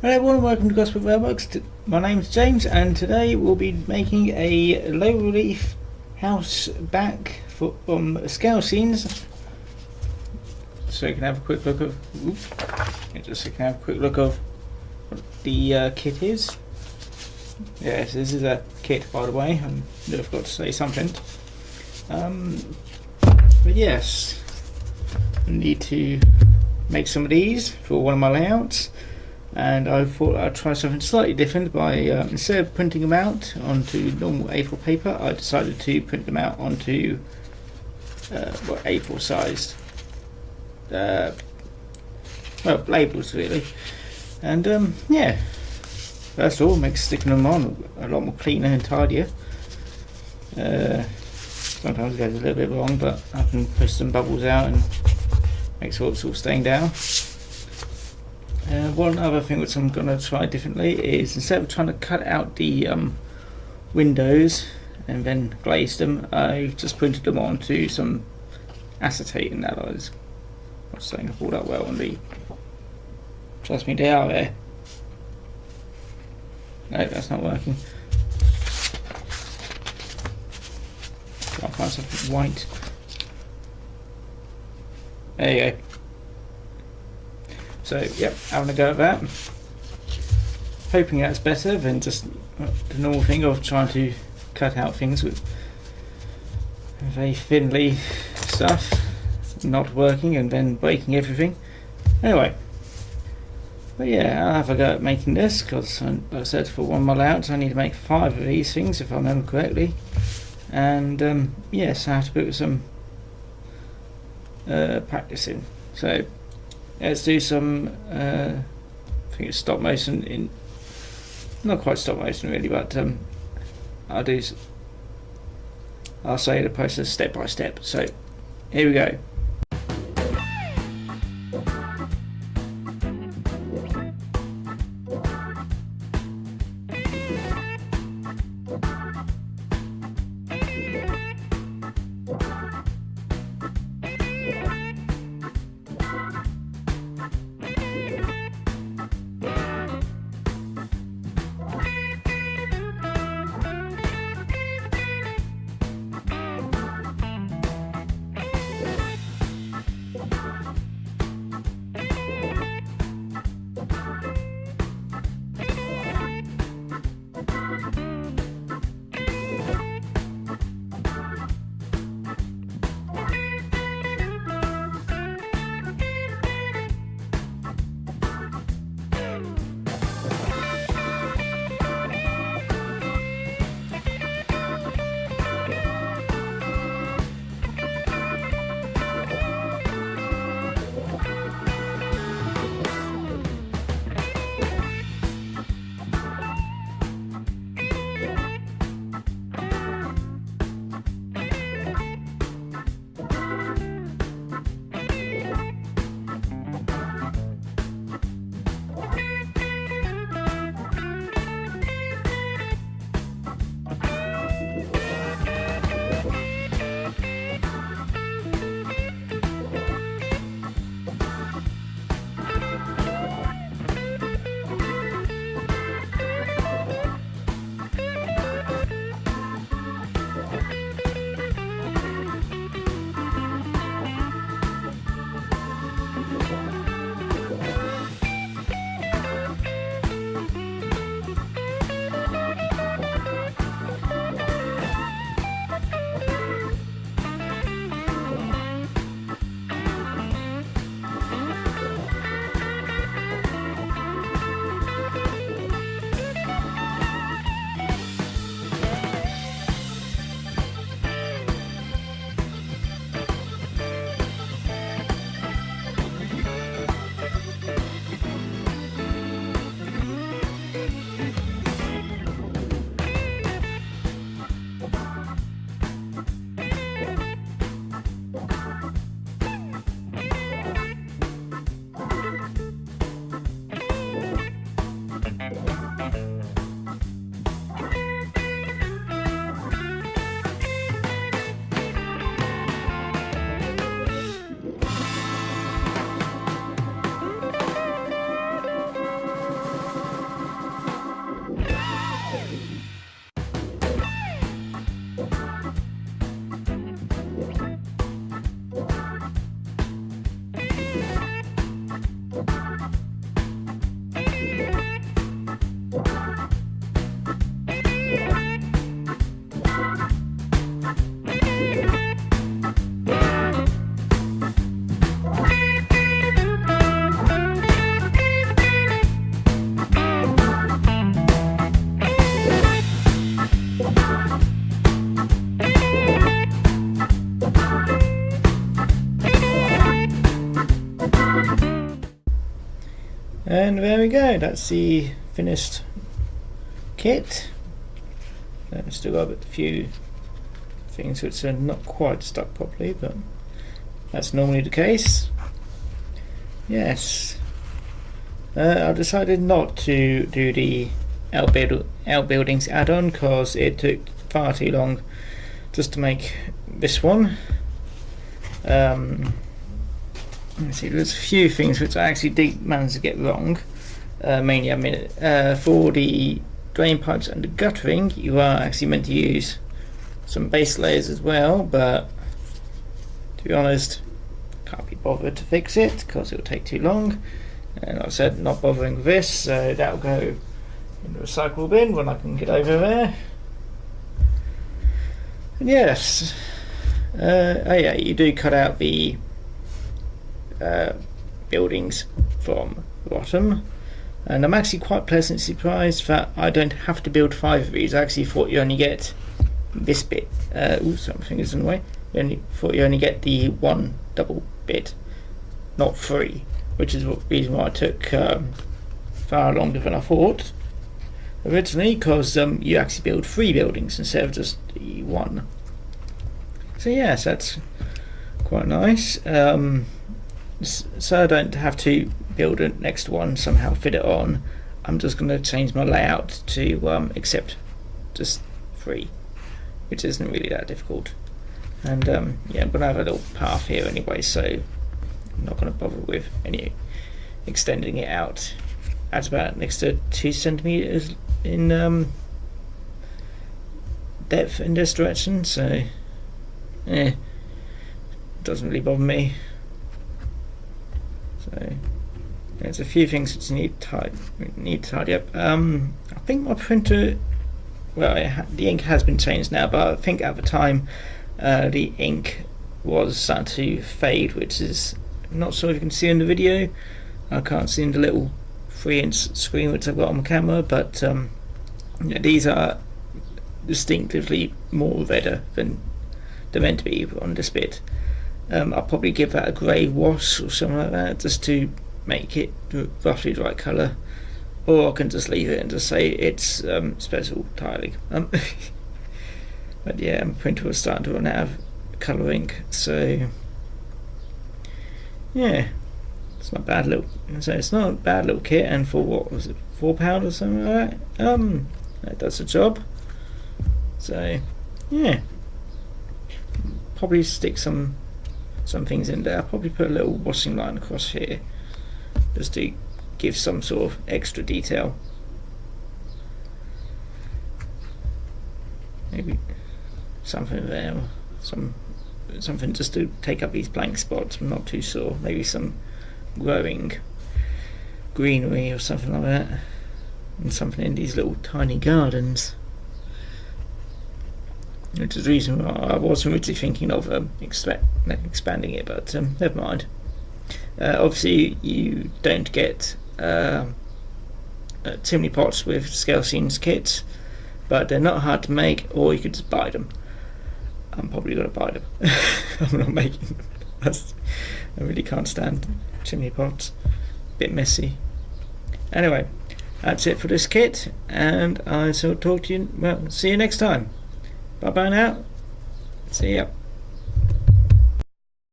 Hello everyone, welcome to Gosport Railworks. My name's James and today we'll be making a low relief house back from Scalescenes. So you can have a quick look of what the kit is. Yes, this is a kit, by the way. I never forgot to say something. But yes, I need to make some of these for one of my layouts. And I thought I'd try something slightly different by instead of printing them out onto normal A4 paper, I decided to print them out onto A4 sized labels really. And yeah, first of all, makes sticking them on a lot more cleaner and tidier. Sometimes it goes a little bit wrong, but I can push some bubbles out and make sure it's all staying down. One other thing which I'm going to try differently is, instead of trying to cut out the windows and then glaze them, I've just printed them onto some acetate, and that is, I'm saying I pulled out well on the, trust me, they are there. No, that's not working. I'll find something white. There you go. So, yep, having a go at that. Hoping that's better than just the normal thing of trying to cut out things with very thinly stuff, not working and then breaking everything. Anyway, but yeah, I'll have a go at making this because, like I said, for one of my layouts I need to make 5 of these things if I remember correctly. And yes, I have to put some practice in. So let's do some, I think it's stop motion, in not quite stop motion really, but I'll say the process step by step. So here we go. And there we go, that's the finished kit. I've still got a few things which are not quite stuck properly, but that's normally the case. Yes. I decided not to do the outbuildings add-on because it took far too long just to make this one. Let's see, there's a few things which I actually did manage to get wrong. Mainly, I mean, for the drain pipes and the guttering, you are actually meant to use some base layers as well, but to be honest, can't be bothered to fix it because it'll take too long. And like I said, not bothering with this, so that'll go in the recycle bin when I can get over there. And yes, oh yeah, you do cut out the buildings from the bottom, and I'm actually quite pleasantly surprised that I don't have to build 5 of these. I actually thought you only get this bit. Something is in the way. I thought you only get the 1 double bit, not 3, which is the reason why I took far longer than I thought originally, because you actually build 3 buildings instead of just the 1. So yes, that's quite nice. So I don't have to build a next one, somehow fit it on. I'm just going to change my layout to accept just 3, which isn't really that difficult. And yeah, I'm going to have a little path here anyway, so I'm not going to bother with any extending it out. That's about next to 2 centimeters in depth in this direction, so doesn't really bother me. So there's a few things that you need to tidy up. I think my printer, well, the ink has been changed now, but I think at the time the ink was starting to fade, which is, I'm not sure if you can see in the video. I can't see in the little 3-inch screen which I've got on the camera, but yeah, these are distinctively more redder than they're meant to be on this bit. I'll probably give that a grey wash or something like that, just to make it roughly the right colour, or I can just leave it and just say it's special tiling. But yeah, my printer was starting to run out of colour ink, so yeah, it's not bad little. So it's not a bad little kit, and for what was it, £4 or something like that? That does the job. So yeah, probably stick some things in there. I'll probably put a little washing line across here just to give some sort of extra detail. Maybe something there, something just to take up these blank spots. I'm not too sure. Maybe some growing greenery or something like that, and something in these little tiny gardens. Which is the reason why I was originally thinking of expanding it, but never mind. Obviously, you don't get chimney pots with Scalescenes kits, but they're not hard to make, or you could just buy them. I'm probably going to buy them. I'm not making them. I really can't stand chimney pots. Bit messy. Anyway, that's it for this kit, and I shall talk to you. Well, see you next time. Bye bye now. See ya.